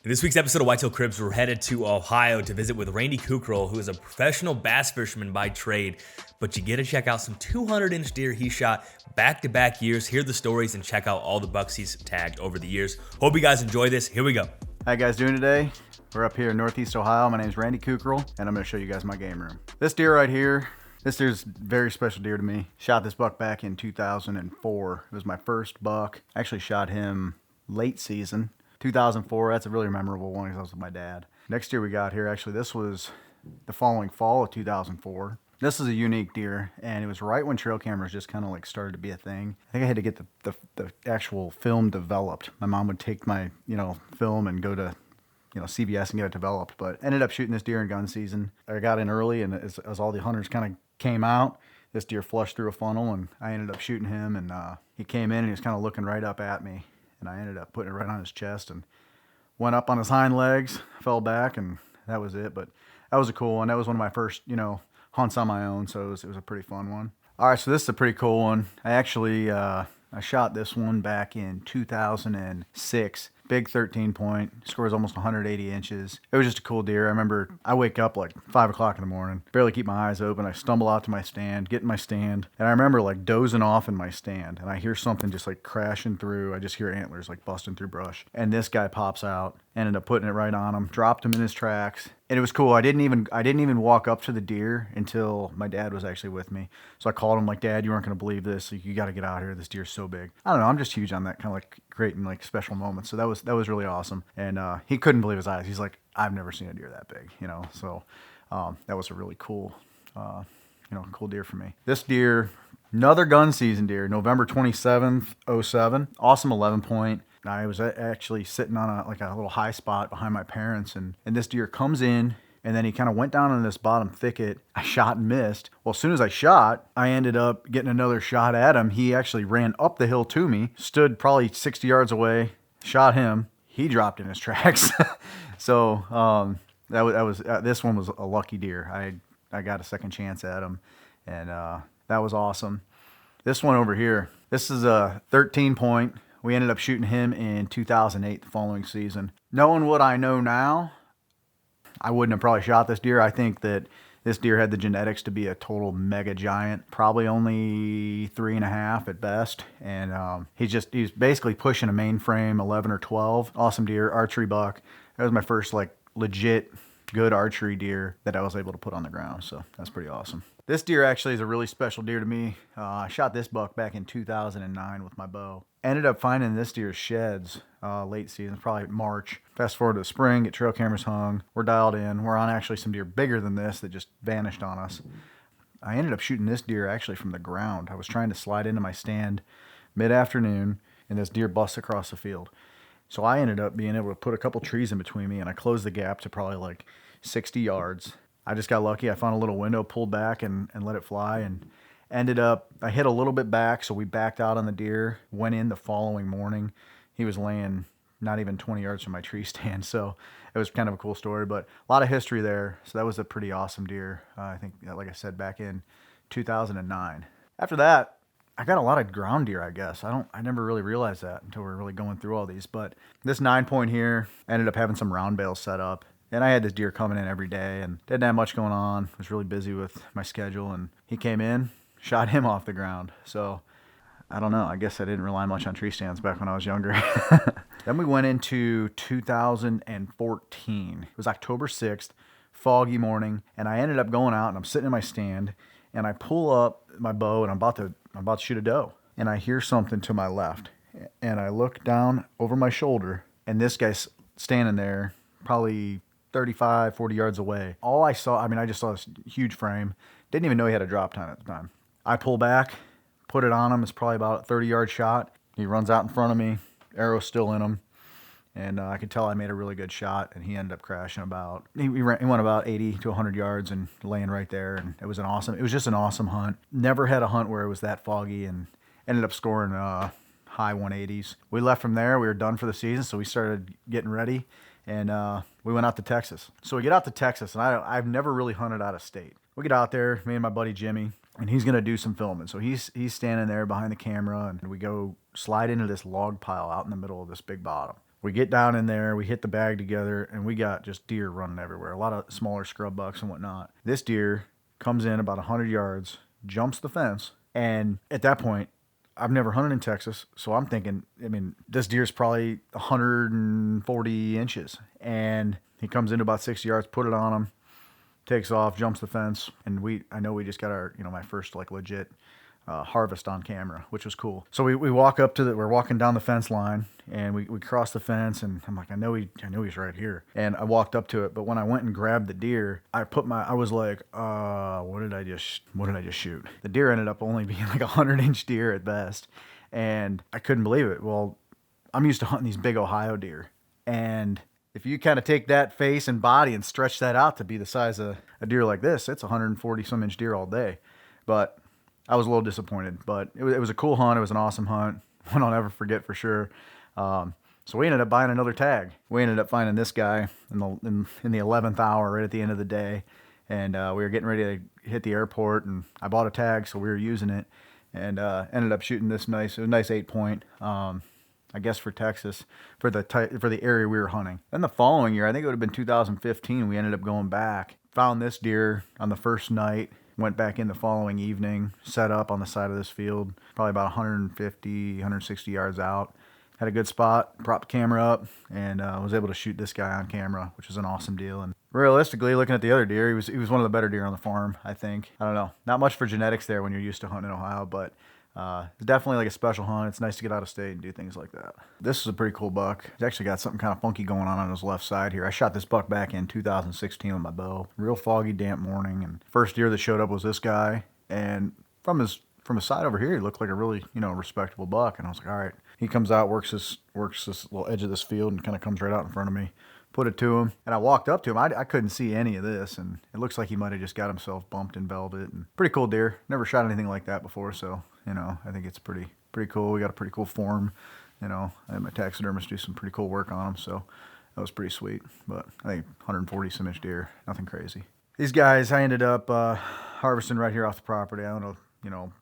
In this week's episode of Whitetail Cribs, we're headed to Ohio to visit with Randy Kukral, who is a professional bass fisherman by trade. But you get to check out some 200-inch deer he shot back-to-back years, hear the stories, and check out all the bucks he's tagged over the years. Hope you guys enjoy this. Here we go. How you guys doing today? We're up here in Northeast Ohio. My name is Randy Kukral, and I'm going to show you guys my game room. This deer right here, this deer's a very special deer to me. Shot this buck back in 2004. It was my first buck. I actually shot him late season. 2004, that's a really memorable one because I was with my dad. Next deer we got here, actually, this was the following fall of 2004. This is a unique deer, and it was right when trail cameras just kind of like started to be a thing. I think I had to get the actual film developed. My mom would take my, film and go to, CVS and get it developed, but ended up shooting this deer in gun season. I got in early, and as all the hunters kind of came out, this deer flushed through a funnel, and I ended up shooting him, and he came in, and he was kind of looking right up at me. And I ended up putting it right on his chest and went up on his hind legs, fell back, and that was it. But that was a cool one. That was one of my first, hunts on my own, so it was a pretty fun one. All right, so this is a pretty cool one. I actually, I shot this one back in 2006. Big 13 point, scores almost 180 inches. It was just a cool deer. I remember I wake up like 5 o'clock in the morning, barely keep my eyes open. I stumble out to my stand, get in my stand, and I remember like dozing off in my stand, and I hear something just like crashing through. I just hear antlers like busting through brush, and this guy pops out. Ended up putting it right on him, dropped him in his tracks, and it was cool. I didn't even walk up to the deer until my dad was actually with me. So I called him like, "Dad, you aren't gonna believe this. You got to get out here. This deer's so big." I don't know. I'm just huge on that kind of like creating like special moments. So that was really awesome. And he couldn't believe his eyes. He's like, "I've never seen a deer that big," So that was a really cool, cool deer for me. This deer, another gun season deer, November 27th, 07. Awesome 11 point. I was actually sitting on a little high spot behind my parents, and this deer comes in, and then he kind of went down in this bottom thicket. I shot and missed. Well, as soon as I shot, I ended up getting another shot at him. He actually ran up the hill to me, stood probably 60 yards away, shot him. He dropped in his tracks. So this one was a lucky deer. I got a second chance at him, and that was awesome. This one over here, this is a 13 point. We ended up shooting him in 2008, the following season. Knowing what I know now, I wouldn't have probably shot this deer. I think that this deer had the genetics to be a total mega giant, probably only 3.5 at best. And he's basically pushing a mainframe 11 or 12. Awesome deer, archery buck. That was my first like legit good archery deer that I was able to put on the ground. So that's pretty awesome. This deer actually is a really special deer to me. I shot this buck back in 2009 with my bow. Ended up finding this deer's sheds late season, probably March. Fast forward to the spring, get trail cameras hung. We're dialed in. We're on actually some deer bigger than this that just vanished on us. I ended up shooting this deer actually from the ground. I was trying to slide into my stand mid-afternoon, and this deer busts across the field. So I ended up being able to put a couple trees in between me, and I closed the gap to probably like 60 yards. I just got lucky. I found a little window, pulled back, and let it fly, and ended up, I hit a little bit back, so we backed out on the deer, went in the following morning. He was laying not even 20 yards from my tree stand, so it was kind of a cool story, but a lot of history there. So that was a pretty awesome deer, I think, like I said, back in 2009. After that, I got a lot of ground deer, I guess. I never really realized that until we were really going through all these, but this 9 point here, ended up having some round bales set up. And I had this deer coming in every day and didn't have much going on. Was really busy with my schedule, and he came in, shot him off the ground. So I don't know. I guess I didn't rely much on tree stands back when I was younger. Then we went into 2014. It was October 6th, foggy morning, and I ended up going out, and I'm sitting in my stand, and I pull up my bow, and I'm about to shoot a doe, and I hear something to my left, and I look down over my shoulder, and this guy's standing there, probably 35, 40 yards away. All I saw, I just saw this huge frame. Didn't even know he had a drop tine at the time. I pull back, put it on him. It's probably about a 30-yard shot. He runs out in front of me, arrow's still in him. And I could tell I made a really good shot, and he ended up crashing about, he went about 80 to 100 yards and laying right there. And it was just an awesome hunt. Never had a hunt where it was that foggy, and ended up scoring high 180s. We left from there. We were done for the season, so we started getting ready. And we went out to Texas. So we get out to Texas, and I've never really hunted out of state. We get out there, me and my buddy Jimmy, and he's going to do some filming. So he's standing there behind the camera, and we go slide into this log pile out in the middle of this big bottom. We get down in there, we hit the bag together, and we got just deer running everywhere. A lot of smaller scrub bucks and whatnot. This deer comes in about 100 yards, jumps the fence, and at that point, I've never hunted in Texas, so I'm thinking, I mean, this deer's probably 140 inches, and he comes in about 60 yards, put it on him, takes off, jumps the fence, and I know we just got our, my first like legit harvest on camera, which was cool. So we walk up to we're walking down the fence line, and we cross the fence, and I'm like, I know he's right here. And I walked up to it, but when I went and grabbed the deer, I was like, what did I just shoot? The deer ended up only being like a 100-inch deer at best, and I couldn't believe it. Well, I'm used to hunting these big Ohio deer, and if you kind of take that face and body and stretch that out to be the size of a deer like this, it's a 140 some inch deer all day. But I was a little disappointed, but it was a cool hunt. It was an awesome hunt. One I'll never forget for sure. So we ended up buying another tag. We ended up finding this guy in the 11th hour, right at the end of the day, and we were getting ready to hit the airport, and I bought a tag, so we were using it, and ended up shooting this nice 8-point. I guess for Texas, for the area we were hunting. Then the following year, I think it would have been 2015, we ended up going back, found this deer on the first night, went back in the following evening, set up on the side of this field, probably about 150, 160 yards out. Had a good spot, propped the camera up, and was able to shoot this guy on camera, which was an awesome deal. And realistically, looking at the other deer, he was one of the better deer on the farm, I think. I don't know, not much for genetics there when you're used to hunting in Ohio, but it's definitely like a special hunt. It's nice to get out of state and do things like that. This is a pretty cool buck. He's actually got something kind of funky going on his left side here. I shot this buck back in 2016 with my bow. Real foggy, damp morning, and first deer that showed up was this guy. And from his side over here, he looked like a really respectable buck. And I was like, all right. He comes out, works this little edge of this field, and kind of comes right out in front of me. Put it to him, and I walked up to him. I couldn't see any of this, and it looks like he might have just got himself bumped in velvet. And pretty cool deer. Never shot anything like that before, so I think it's pretty cool. We got a pretty cool form. I had my taxidermist do some pretty cool work on him, so that was pretty sweet. But I think 140 some inch deer, nothing crazy. These guys, I ended up harvesting right here off the property. I don't know,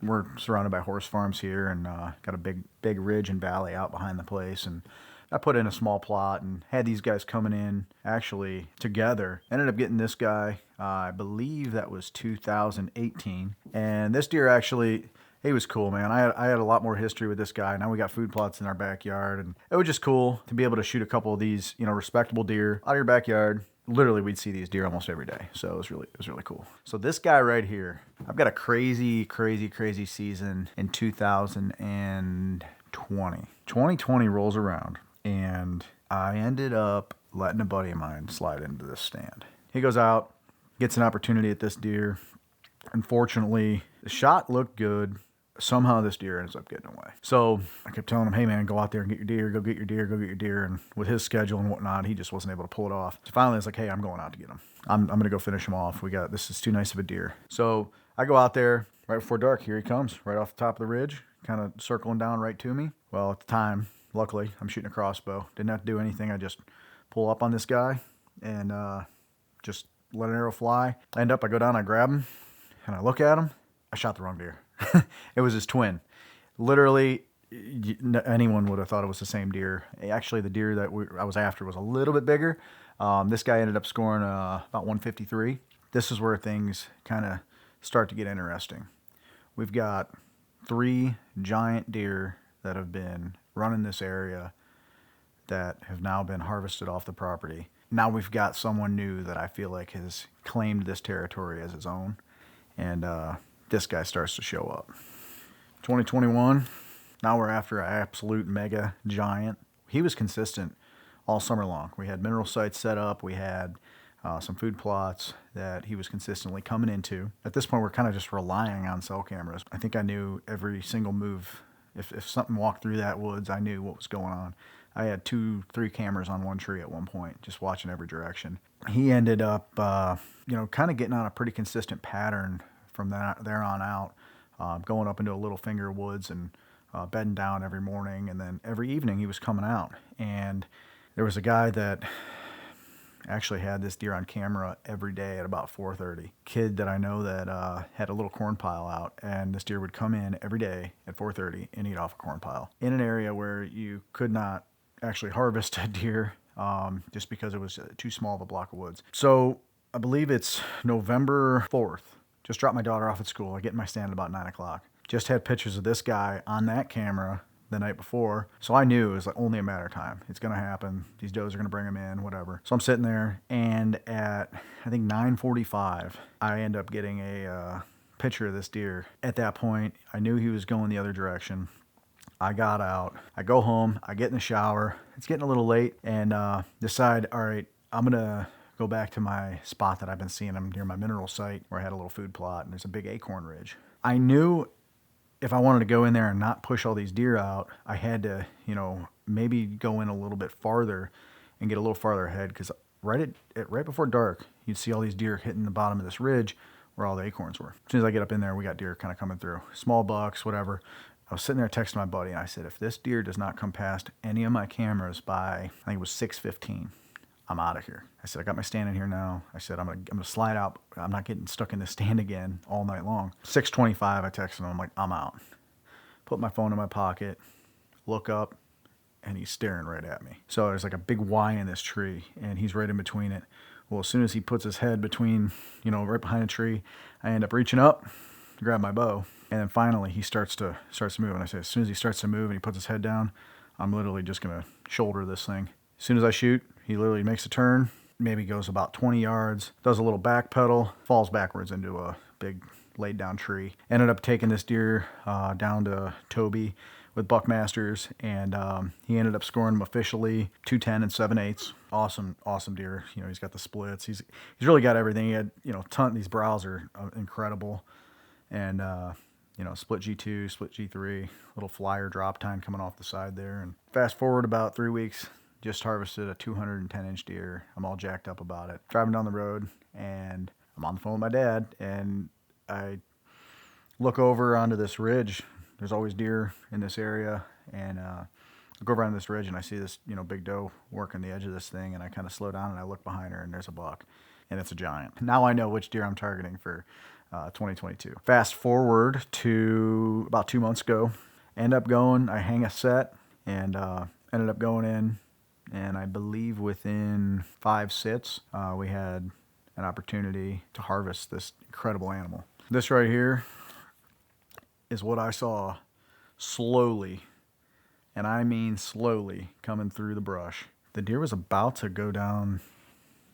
we're surrounded by horse farms here, and got a big ridge and valley out behind the place, and I put in a small plot and had these guys coming in actually together. Ended up getting this guy, I believe that was 2018. And this deer actually, he was cool, man. I had a lot more history with this guy. Now we got food plots in our backyard, and it was just cool to be able to shoot a couple of these, respectable deer out of your backyard. Literally, we'd see these deer almost every day. So it was really cool. So this guy right here, I've got a crazy season in 2020. 2020 rolls around, and I ended up letting a buddy of mine slide into this stand. He goes out, gets an opportunity at this deer. Unfortunately, the shot looked good. Somehow this deer ends up getting away. So I kept telling him, hey man, go out there and get your deer, go get your deer, go get your deer. And with his schedule and whatnot, he just wasn't able to pull it off. So finally I was like, hey, I'm going out to get him. I'm going to go finish him off. This is too nice of a deer. So I go out there right before dark. Here he comes, right off the top of the ridge, kind of circling down right to me. Well, at the time, luckily, I'm shooting a crossbow. Didn't have to do anything. I just pull up on this guy and just let an arrow fly. I go down, I grab him, and I look at him. I shot the wrong deer. It was his twin. Literally, anyone would have thought it was the same deer. Actually, the deer that I was after was a little bit bigger. This guy ended up scoring about 153. This is where things kind of start to get interesting. We've got 3 giant deer that have been running this area that have now been harvested off the property. Now we've got someone new that I feel like has claimed this territory as his own, and this guy starts to show up. 2021, now we're after an absolute mega giant. He was consistent all summer long. We had mineral sites set up. We had some food plots that he was consistently coming into. At this point, we're kind of just relying on cell cameras. I think I knew every single move. If something walked through that woods, I knew what was going on. I had 2-3 cameras on one tree at one point, just watching every direction. He ended up, kind of getting on a pretty consistent pattern from there on out, going up into a little finger woods and bedding down every morning. And then every evening he was coming out. And there was a guy that actually had this deer on camera every day at about 4:30. Kid that I know that had a little corn pile out, and this deer would come in every day at 4:30 and eat off a corn pile in an area where you could not actually harvest a deer just because it was too small of a block of woods. So I believe it's November 4th. Just dropped my daughter off at school. I get in my stand at about 9 o'clock. Just had pictures of this guy on that camera the night before. So I knew it was like only a matter of time. It's going to happen. These does are going to bring him in, whatever. So I'm sitting there, and at, I think, 9:45, I end up getting a picture of this deer. At that point, I knew he was going the other direction. I got out. I go home. I get in the shower. It's getting a little late, and decide, all right, I'm going to go back to my spot that I've been seeing him near my mineral site where I had a little food plot, and there's a big acorn ridge. I knew if I wanted to go in there and not push all these deer out, I had to, maybe go in a little bit farther and get a little farther ahead, because right before dark, you'd see all these deer hitting the bottom of this ridge where all the acorns were. As soon as I get up in there, we got deer kind of coming through. Small bucks, whatever. I was sitting there texting my buddy, and I said, if this deer does not come past any of my cameras by, I think it was 6:15, I'm out of here. I said, I got my stand in here now. I said, I'm gonna slide out. I'm not getting stuck in this stand again all night long. 6:25, I texted him. I'm like, I'm out. Put my phone in my pocket, look up, and he's staring right at me. So there's like a big Y in this tree, and he's right in between it. Well, as soon as he puts his head between, right behind a tree, I end up reaching up to grab my bow. And then finally he starts to move. And I say, as soon as he starts to move and he puts his head down, I'm literally just gonna shoulder this thing. As soon as I shoot, he literally makes a turn, maybe goes about 20 yards, does a little back pedal, falls backwards into a big laid down tree. Ended up taking this deer down to Toby with Buckmasters, and he ended up scoring him officially 210 and 7/8. Awesome deer. He's got the splits. He's really got everything. He had, these browse are incredible. And, split G2, split G3, little flyer drop time coming off the side there. And fast forward about 3 weeks, just harvested a 210-inch deer. I'm all jacked up about it. Driving down the road, and I'm on the phone with my dad, and I look over onto this ridge. There's always deer in this area, and I go over on this ridge, and I see this, big doe working the edge of this thing, and I kind of slow down, and I look behind her, and there's a buck, and it's a giant. Now I know which deer I'm targeting for 2022. Fast forward to about 2 months ago, I hang a set, and ended up going in, and I believe within 5 sits, we had an opportunity to harvest this incredible animal. This right here is what I saw slowly, and I mean slowly, coming through the brush. The deer was about to go down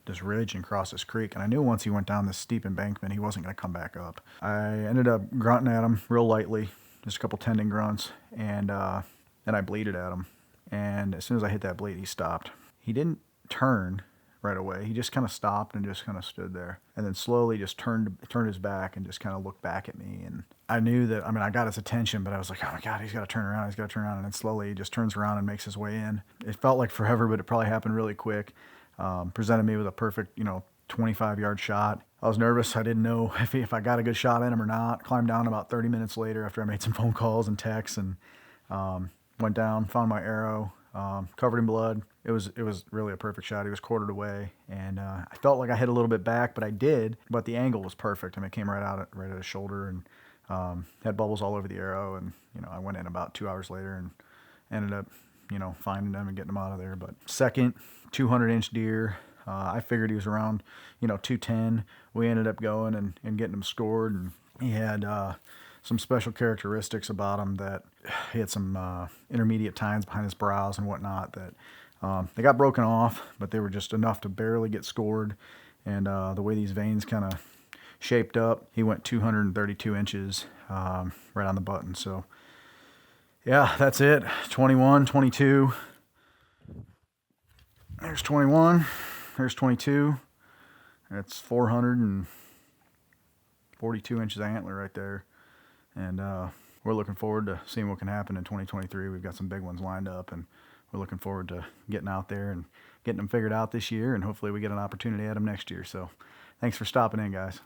this ridge and cross this creek, and I knew once he went down this steep embankment, he wasn't going to come back up. I ended up grunting at him real lightly, just a couple tending grunts, and then I bleated at him. And as soon as I hit that bleat, he stopped. He didn't turn right away. He just kind of stopped and just kind of stood there, and then slowly just turned his back and just kind of looked back at me. And I knew that, I got his attention, but I was like, oh my God, he's got to turn around. And then slowly he just turns around and makes his way in. It felt like forever, but it probably happened really quick. Presented me with a perfect, 25-yard shot. I was nervous. I didn't know if I got a good shot at him or not. Climbed down about 30 minutes later after I made some phone calls and texts, and went down, found my arrow, covered in blood. It was really a perfect shot. He was quartered away, and I felt like I hit a little bit back, but I did. But the angle was perfect. It came right at his shoulder, and had bubbles all over the arrow. And I went in about 2 hours later and ended up finding him and getting him out of there. But second 200-inch deer, I figured he was around 210. We ended up going and getting him scored, and he had some special characteristics about him. That he had some intermediate tines behind his brows and whatnot that they got broken off, but they were just enough to barely get scored. And the way these veins kind of shaped up, he went 232 inches right on the button. So yeah, that's it. 21, 22. There's 21. There's 22. That's 442 inches of antler right there. And we're looking forward to seeing what can happen in 2023. We've got some big ones lined up, and we're looking forward to getting out there and getting them figured out this year, and hopefully we get an opportunity at them next year. So thanks for stopping in, guys.